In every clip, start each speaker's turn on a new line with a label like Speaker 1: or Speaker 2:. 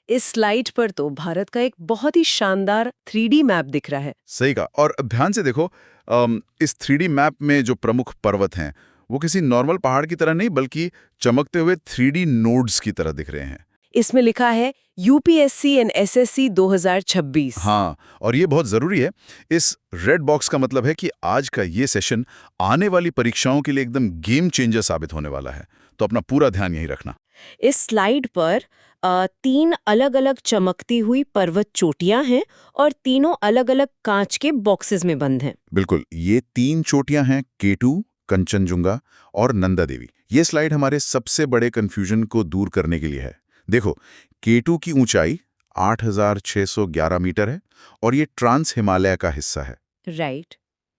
Speaker 1: इस स्लाइड पर तो भारत का एक बहुत ही शानदार 3D मैप दिख रहा है।
Speaker 2: सही कहा। और ध्यान से देखो, इस 3D मैप में जो प्रमुख पर्वत हैं वो किसी नॉर्मल पहाड़ की तरह नहीं बल्कि चमकते हुए 3D नोड्स की तरह दिख रहे हैं।
Speaker 1: इसमें लिखा है यूपीएससी एंड एसएससी 2026।
Speaker 2: हाँ, और ये बहुत जरूरी है। इस रेड बॉक्स का मतलब है कि आज का ये सेशन आने वाली परीक्षाओं के लिए एकदम गेम चेंजर साबित होने वाला है, तो अपना पूरा ध्यान यही रखना।
Speaker 1: इस स्लाइड पर 3 अलग-अलग चमकती हुई पर्वत चोटियां हैं और तीनों अलग-अलग कांच के बॉक्सेस में बंद हैं।
Speaker 2: बिल्कुल, ये 3 चोटियां हैं, K2, कंचनजुंगा और नंदा देवी। ये स्लाइड हमारे सबसे बड़े कंफ्यूजन को दूर करने के लिए है। देखो, K2 की ऊंचाई 8,611 मीटर है और ये ट्रांस हिमालय का हिस्सा है।
Speaker 1: राइट।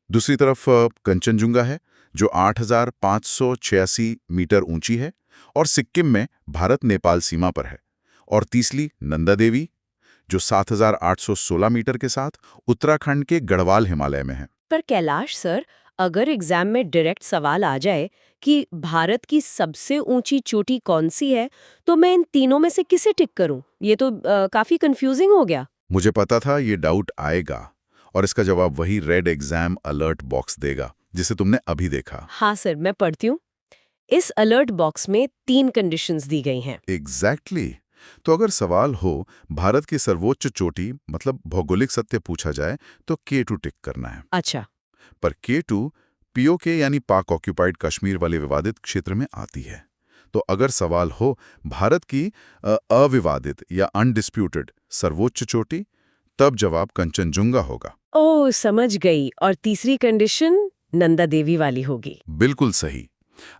Speaker 2: दूसरी तरफ कंचनजुंगा है जो 8,586 मीटर ऊंची है और सिक्किम में भारत नेपाल सीमा पर है। और तीसरी नंदा देवी जो 7,816 मीटर के साथ उत्तराखंड के गढ़वाल हिमालय में है।
Speaker 1: पर कैलाश सर, अगर एग्जाम में डायरेक्ट सवाल आ जाए कि भारत की सबसे ऊंची चोटी कौन सी है, तो मैं इन तीनों में से किसे टिक करूं? ये तो काफी कंफ्यूजिंग हो गया।
Speaker 2: मुझे पता था ये डाउट आएगा और इसका जवाब वही रेड एग्जाम अलर्ट बॉक्स देगा जिसे तुमने अभी देखा।
Speaker 1: हाँ सर, मैं पढ़ती हूँ। इस अलर्ट बॉक्स में 3 कंडीशंस दी गई हैं।
Speaker 2: एग्जैक्टली। तो अगर सवाल हो भारत की सर्वोच्च चोटी मतलब भौगोलिक सत्य पूछा जाए तो K2 टिक करना है।
Speaker 1: अच्छा।
Speaker 2: पर K2 POK यानी पाक ऑक्यूपाइड कश्मीर वाले विवादित क्षेत्र में आती है। तो अगर सवाल हो भारत की अविवादित या अनडिस्प्यूटेड सर्वोच्च चोटी, तब जवाब कंचनजुंगा होगा।
Speaker 1: ओह, समझ गई। और तीसरी कंडीशन नंदा देवी वाली होगी।
Speaker 2: बिल्कुल सही।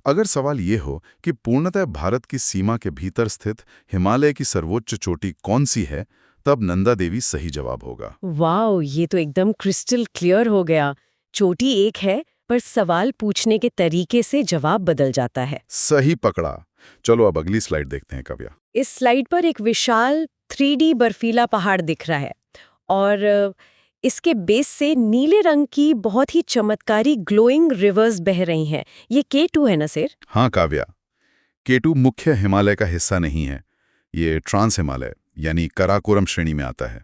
Speaker 2: अगर सवाल ये हो कि पूर्णतः भारत की सीमा के भीतर स्थित हिमालय की सर्वोच्च चोटी कौन सी है, तब नंदा देवी सही जवाब होगा।
Speaker 1: वाओ, ये तो एकदम क्रिस्टल क्लियर हो गया। चोटी एक है, पर सवाल पूछने के तरीके से जवाब बदल जाता है।
Speaker 2: सही पकड़ा। चलो अब अगली स्लाइड देखते हैं काव्या।
Speaker 1: इस स्लाइड पर एक विशाल 3D बर्फीला पहाड़ दिख रहा है और इसके बेस से नीले रंग की बहुत ही चमत्कारी ग्लोइंग रिवर्स बह रही हैं। ये K2 है ना सर?
Speaker 2: हाँ काव्या, K2 मुख्य हिमालय का हिस्सा नहीं है। ये ट्रांस हिमालय यानी कराकोरम श्रेणी में आता है।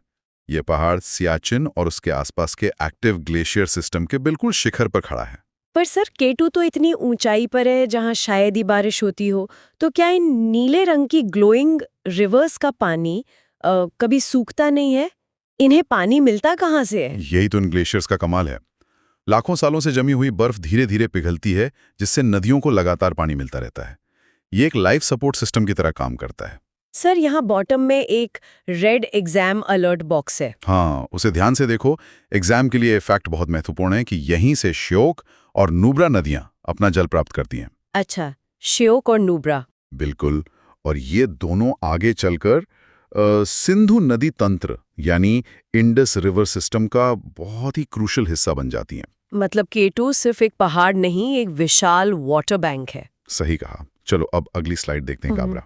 Speaker 2: ये पहाड़ सियाचिन और उसके आसपास के एक्टिव ग्लेशियर सिस्टम के बिल्कुल शिखर पर खड़ा है।
Speaker 1: पर सर, K2 तो इतनी ऊंचाई पर है जहां शायद ही बारिश होती हो, तो क्या इन नीले रंग की ग्लोइंग रिवर्स का पानी कभी सूखता नहीं है? इन्हें पानी मिलता कहाँ से है?
Speaker 2: यही तो इन ग्लेशियर्स का कमाल है। लाखों सालों से जमी हुई बर्फ धीरे धीरे पिघलती है, जिससे नदियों को लगातार पानी मिलता रहता है। ये एक लाइफ सपोर्ट सिस्टम की तरह काम करता है।
Speaker 1: सर, यहाँ बॉटम में एक रेड एग्जाम अलर्ट बॉक्स है।
Speaker 2: हाँ, उसे ध्यान से देखो। एग्जाम के लिए ये फैक्ट बहुत महत्वपूर्ण है कि यहीं से श्योक और नुब्रा नदियां अपना जल प्राप्त करती हैं।
Speaker 1: अच्छा, श्योक और नुब्रा।
Speaker 2: बिल्कुल। और ये दोनों आगे चलकर सिंधु नदी तंत्र यानी इंडस रिवर सिस्टम का बहुत ही क्रूशल हिस्सा बन जाती हैं।
Speaker 1: मतलब K2 सिर्फ एक पहाड़ नहीं, एक विशाल वाटर बैंक है।
Speaker 2: सही कहा। चलो अब अगली स्लाइड देखते हैं काबरा।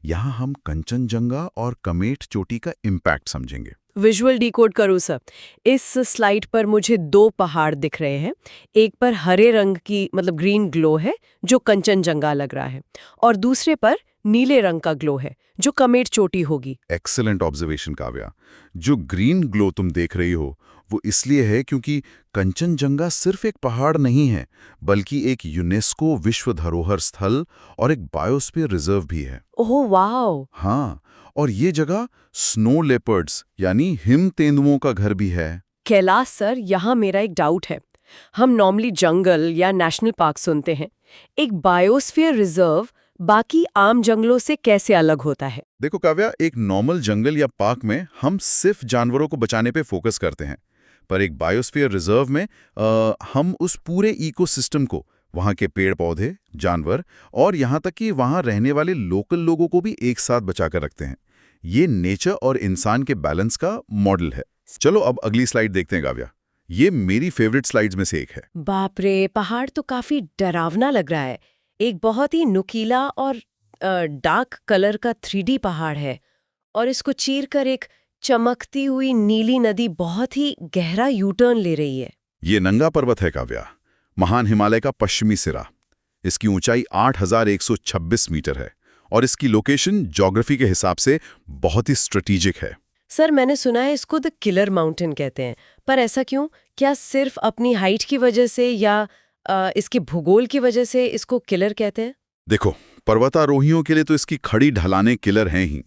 Speaker 2: यहाँ हम कंचनजंगा और कमेट चोटी का इम्पैक्ट समझेंगे।
Speaker 1: विजुअल डिकोड करूँ सर। इस स्लाइड पर मुझे 2 पहाड़ दिख रहे हैं। एक पर हरे रंग की मतलब ग्रीन ग्लो है जो कंचनजंगा लग रहा है, और दूसरे पर नीले रंग का ग्लो है जो कमेट चोटी होगी।
Speaker 2: Excellent observation Kavya. जो ग्रीन ग्लो तुम देख रही हो वो इसलिए है क्योंकि कंचनजंगा सिर्फ एक पहाड़ नहीं है बल्कि एक यूनेस्को विश्व धरोहर स्थल और एक बायोस्फीयर रिजर्व भी है।
Speaker 1: Oh wow.
Speaker 2: हाँ, और ये जगह स्नो लेपर्ड्स यानी हिम तेंदुओं का घर भी है।
Speaker 1: कैलाश सर, यहाँ मेरा एक डाउट है। हम नॉर्मली जंगल या नेशनल पार्क सुनते हैं, एक बायोस्फीयर रिजर्व बाकी आम जंगलों से कैसे अलग होता है?
Speaker 2: देखो काव्या, एक नॉर्मल जंगल या पार्क में हम सिर्फ जानवरों को बचाने पे फोकस करते हैं, पर एक बायोस्फीयर रिजर्व में हम उस पूरे इकोसिस्टम को, वहाँ के पेड़ पौधे, जानवर और यहाँ तक कि वहाँ रहने वाले लोकल लोगों को भी एक साथ बचाकर रखते हैं। ये नेचर और इंसान के बैलेंस का मॉडल है। चलो अब अगली स्लाइड देखते हैं काव्या। ये मेरी फेवरेट स्लाइड्स में से एक है।
Speaker 1: बाप रे, पहाड़ तो काफी डरावना लग रहा है। एक बहुत ही नुकीला और डार्क कलर का 3D पहाड़ है और इसको चीरकर एक चमकती हुई नीली नदी बहुत ही गहरा यूटर्न ले रही है।
Speaker 2: ये नंगा पर्वत है काव्या, महान हिमालय का पश्चिमी सिरा। इसकी ऊंचाई 8,126 मीटर है और इसकी लोकेशन ज्योग्राफी के हिसाब से बहुत ही स्ट्रेटेजिक है।
Speaker 1: सर मैंने सुना है इसको द किलर माउंटेन कहते हैं, पर ऐसा क्यों? क्या सिर्फ अपनी हाइट की वजह से या इसके भूगोल की वजह से इसको किलर कहते हैं?
Speaker 2: देखो, पर्वतारोहियों के लिए तो इसकी खड़ी ढलानें किलर हैं ही,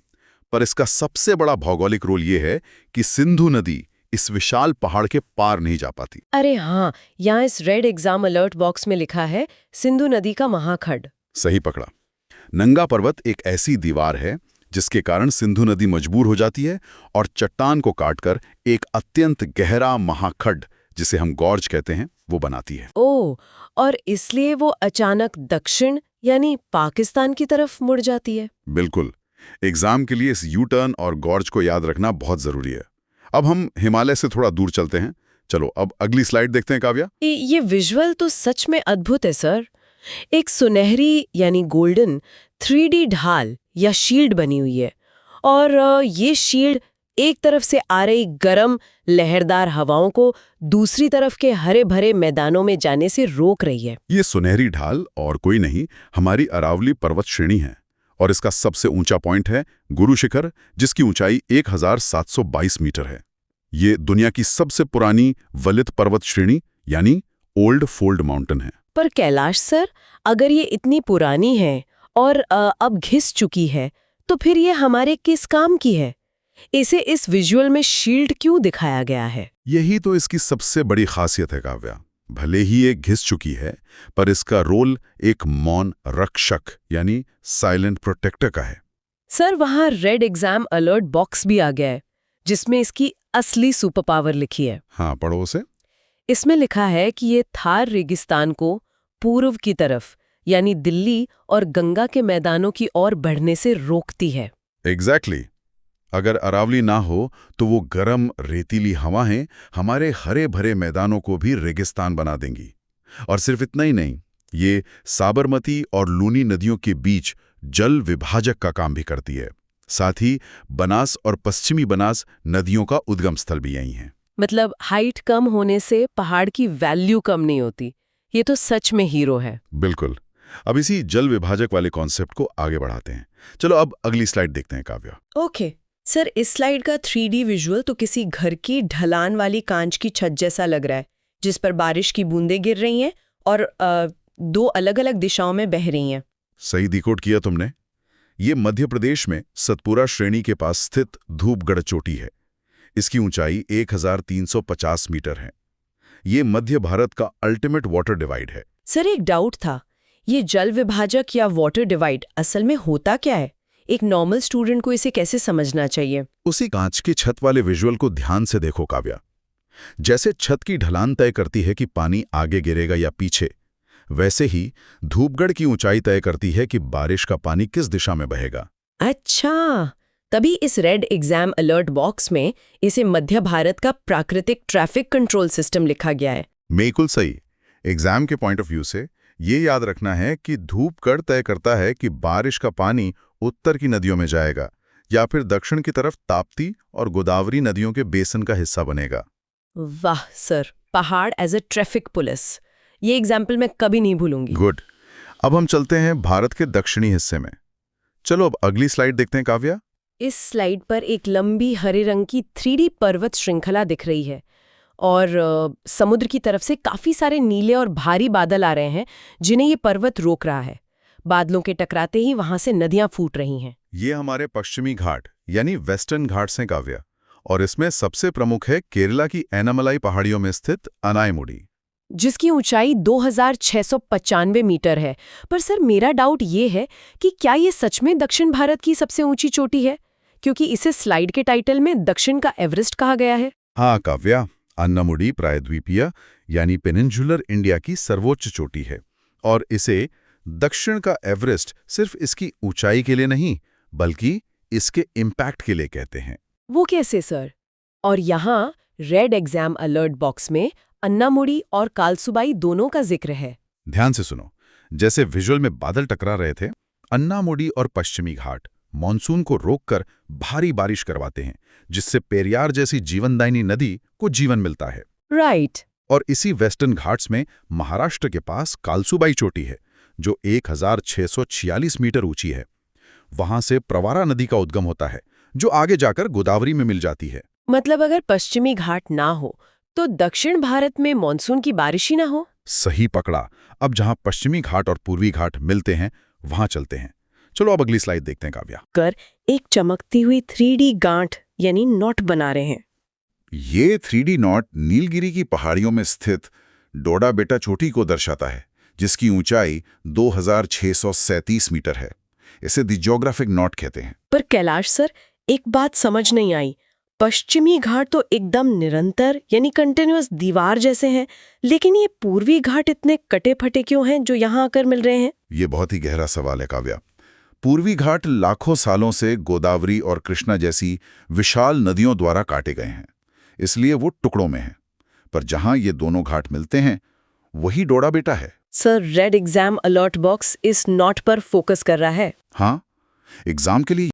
Speaker 2: पर इसका सबसे बड़ा भौगोलिक रोल ये है कि सिंधु नदी इस विशाल पहाड़ के पार नहीं जा पाती।
Speaker 1: अरे हाँ, यहाँ इस रेड एग्जाम अलर्ट बॉक्स में लिखा है सिंधु नदी का महाखड्ड।
Speaker 2: सही पकड़ा। नंगा पर्वत एक ऐसी दीवार है जिसके कारण सिंधु नदी मजबूर हो जाती है और चट्टान को काटकर एक अत्यंत गहरा महाखड्ड, जिसे हम गॉर्ज कहते हैं, वो बनाती है।
Speaker 1: ओह, और इसलिए वो अचानक दक्षिण यानी पाकिस्तान की तरफ मुड़ जाती है।
Speaker 2: बिल्कुल। एग्जाम के लिए इस यू टर्न और गॉर्ज को याद रखना बहुत जरूरी है। अब हम हिमालय से थोड़ा दूर चलते हैं। चलो अब अगली स्लाइड देखते हैं काव्या।
Speaker 1: ये विजुअल तो सच में अद्भुत है सर। एक सुनहरी यानी गोल्डन 3D ढाल या शील्ड बनी हुई है, और ये शील्ड एक तरफ से आ रही गरम लहरदार हवाओं को दूसरी तरफ के हरे भरे मैदानों में जाने से रोक रही है।
Speaker 2: ये सुनहरी ढाल और कोई नहीं, हमारी अरावली पर्वत श्रेणी है, और इसका सबसे ऊंचा पॉइंट है गुरु शिखर, जिसकी ऊंचाई 1722 मीटर है। ये दुनिया की सबसे पुरानी वलित पर्वत श्रेणी यानी ओल्ड फोल्ड माउंटेन है।
Speaker 1: पर कैलाश सर, अगर ये इतनी पुरानी है और अब घिस चुकी है, तो फिर ये हमारे किस काम की है? इसे इस विजुअल में शील्ड क्यों दिखाया गया है?
Speaker 2: यही तो इसकी सबसे बड़ी खासियत है काव्या। भले ही ये घिस चुकी है, पर इसका रोल एक मौन रक्षक यानी साइलेंट प्रोटेक्टर का है।
Speaker 1: सर वहाँ रेड एग्जाम अलर्ट बॉक्स भी आ गया है, जिसमें इसकी असली सुपर पावर लिखी है।
Speaker 2: हाँ, पढ़ो उसे।
Speaker 1: इसमें लिखा है कि ये थार रेगिस्तान को पूर्व की तरफ यानी दिल्ली और गंगा के मैदानों की ओर बढ़ने से रोकती है।
Speaker 2: एग्जैक्टली। अगर अरावली ना हो तो वो गरम रेतीली हवाएं हमारे हरे भरे मैदानों को भी रेगिस्तान बना देंगी। और सिर्फ इतना ही नहीं, ये साबरमती और लूनी नदियों के बीच जल विभाजक का काम भी करती है। साथ ही बनास और पश्चिमी बनास नदियों का उद्गम स्थल भी यही है।
Speaker 1: मतलब हाइट कम होने से पहाड़ की वैल्यू कम नहीं होती। ये तो सच में हीरो है।
Speaker 2: बिल्कुल। अब इसी जल विभाजक वाले कॉन्सेप्ट को आगे बढ़ाते हैं। चलो अब अगली स्लाइड देखते हैं काव्या।
Speaker 1: ओके सर, इस स्लाइड का 3D विजुअल तो किसी घर की ढलान वाली कांच की छत जैसा लग रहा है, जिस पर बारिश की बूंदें गिर रही हैं और दो अलग-अलग दिशाओं में बह रही हैं।
Speaker 2: सही डिकोड किया तुमने। ये मध्य प्रदेश में सतपुरा श्रेणी के पास स्थित धूपगढ़ चोटी है। इसकी ऊंचाई 1350 मीटर है। ये मध्य भारत का अल्टीमेट वाटर डिवाइड है।
Speaker 1: सर एक डाउट था, ये जल विभाजक या वाटर डिवाइड असल में होता क्या है? एक नॉर्मल स्टूडेंट को इसे कैसे समझना चाहिए?
Speaker 2: उसी कांच की छत वाले विजुअल को ध्यान से देखो काव्या। जैसे छत की ढलान तय करती है कि पानी आगे गिरेगा या पीछे, वैसे ही धूपगढ़ की ऊंचाई तय करती है कि बारिश का पानी किस दिशा में बहेगा।
Speaker 1: अच्छा, तभी इस रेड एग्जाम अलर्ट बॉक्स में इसे मध्य भारत का प्राकृतिक ट्रैफिक कंट्रोल सिस्टम लिखा गया है।
Speaker 2: बिल्कुल सही। एग्जाम के पॉइंट ऑफ व्यू से ये याद रखना है कि धूपगढ़ तय करता है कि बारिश का पानी उत्तर की नदियों में जाएगा या फिर दक्षिण की तरफ ताप्ती और गोदावरी नदियों के बेसन का हिस्सा बनेगा।
Speaker 1: वाह सर, पहाड़ एज ए ट्रैफिक पुलिस, ये एग्जाम्पल मैं कभी नहीं भूलूंगी।
Speaker 2: गुड। अब हम चलते हैं भारत के दक्षिणी हिस्से में। चलो अब अगली स्लाइड देखते हैं काव्या।
Speaker 1: इस स्लाइड पर एक लंबी हरे रंग की 3D पर्वत श्रृंखला दिख रही है, और समुद्र की तरफ से काफी सारे नीले और भारी बादल आ रहे हैं जिन्हें ये पर्वत रोक रहा है। बादलों के टकराते ही वहां से नदियां फूट रही हैं।
Speaker 2: ये हमारे पश्चिमी घाट यानी वेस्टर्न घाट्स हैं काव्या, और इसमें सबसे प्रमुख है केरला की एनामलाई पहाड़ियों में स्थित अनायमुडी,
Speaker 1: जिसकी ऊंचाई 2695 मीटर है। पर सर मेरा डाउट ये है कि क्या ये सच में दक्षिण भारत की सबसे ऊंची चोटी है, क्योंकि इसे स्लाइड के टाइटल में दक्षिण का एवरेस्ट कहा गया है।
Speaker 2: हाँ काव्या, अन्नामुडी प्रायद्वीपीय यानी पेनिनसुलर इंडिया की सर्वोच्च चोटी है, और इसे दक्षिण का एवरेस्ट सिर्फ इसकी ऊंचाई के लिए नहीं बल्कि इसके इम्पैक्ट के लिए कहते हैं।
Speaker 1: वो कैसे सर? और यहाँ रेड एग्जाम अलर्ट बॉक्स में अन्नामुडी और कालसुबाई दोनों का जिक्र है।
Speaker 2: ध्यान से सुनो। जैसे विजुअल में बादल टकरा रहे थे, अन्नामुडी और पश्चिमी घाट मॉनसून को रोककर भारी बारिश करवाते हैं, जिससे पेरियार जैसी जीवनदायिनी नदी को जीवन मिलता है।
Speaker 1: राइट।
Speaker 2: और इसी वेस्टर्न घाट्स में महाराष्ट्र के पास कालसुबाई चोटी है, जो 1646 मीटर ऊंची है। वहां से प्रवारा नदी का उद्गम होता है, जो आगे जाकर गोदावरी में मिल जाती है।
Speaker 1: मतलब अगर पश्चिमी घाट ना हो तो दक्षिण भारत में मानसून की बारिश ही ना हो।
Speaker 2: सही पकड़ा। अब जहां पश्चिमी घाट और पूर्वी घाट मिलते हैं, वहां चलते हैं। चलो अब अगली स्लाइड देखते हैं काव्या।
Speaker 1: कर एक चमकती हुई 3D गांठ यानी नॉट बना रहे हैं।
Speaker 2: ये 3D नॉट नीलगिरी की पहाड़ियों में स्थित डोडा बेटा चोटी को दर्शाता है, जिसकी ऊंचाई 2637 मीटर है। इसे द जियोग्राफिक नॉट कहते हैं।
Speaker 1: पर कैलाश सर, एक बात समझ नहीं आई। पश्चिमी घाट तो एकदम निरंतर यानी कंटिन्यूअस दीवार जैसे हैं, लेकिन ये पूर्वी घाट इतने कटे फटे क्यों हैं जो यहाँ आकर मिल रहे हैं?
Speaker 2: ये बहुत ही गहरा सवाल है काव्या। पूर्वी घाट लाखों सालों से गोदावरी और कृष्णा जैसी विशाल नदियों द्वारा काटे गए हैं, इसलिए वो टुकड़ों में हैं। पर जहां ये दोनों घाट मिलते हैं, वही डोडा बेटा है।
Speaker 1: Sir, red exam alert box इस नॉट पर फोकस कर रहा है।
Speaker 2: हाँ, एग्जाम के लिए